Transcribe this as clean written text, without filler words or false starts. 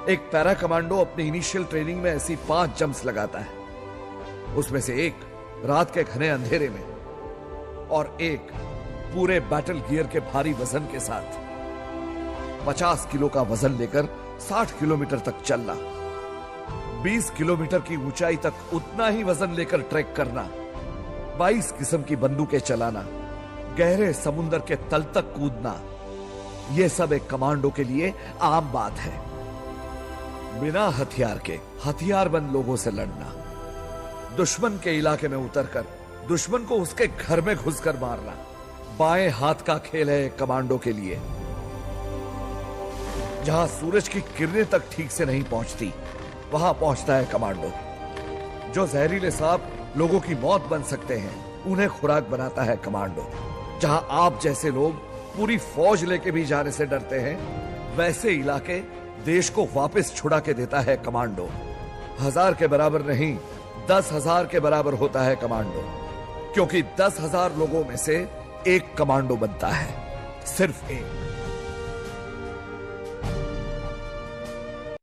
एक para commando अपनी initial training में ऐसी 5 जंप्स लगाता है। उसमें से एक रात के घने अंधेरे में और एक पूरे बैटल गियर के भारी वजन के साथ। 50 किलो का वजन लेकर 60 किलोमीटर तक चलना, 20 किलोमीटर की ऊंचाई तक उतना ही वजन लेकर ट्रैक करना, 22 किस्म की बंदूकें चलाना, गहरे समुद्र के तल तक कूदना, यह सब एक कमांडो के लिए आम बात है। बिना हथियार के हथियारबंद लोगों से लड़ना, दुश्मन के इलाके में उतरकर दुश्मन को उसके घर में घुसकर मारना, बाएं हाथ का खेल है एक कमांडो के लिए। जहां सूरज की किरणें तक ठीक से नहीं पहुंचती, वहां पहुंचता है कमांडो। जो जहरीले सांप लोगों की मौत बन सकते हैं, उन्हें खुराक बनाता है कमांडो। जहां आप जैसे लोग पूरी फौज लेके भी जाने से डरते हैं, वैसे इलाके देश को वापस छुड़ा के देता है कमांडो। 1000 के बराबर नहीं, 10,000 के बराबर होता है कमांडो, क्योंकि 10,000 लोगों में से एक कमांडो बनता है, सिर्फ एक।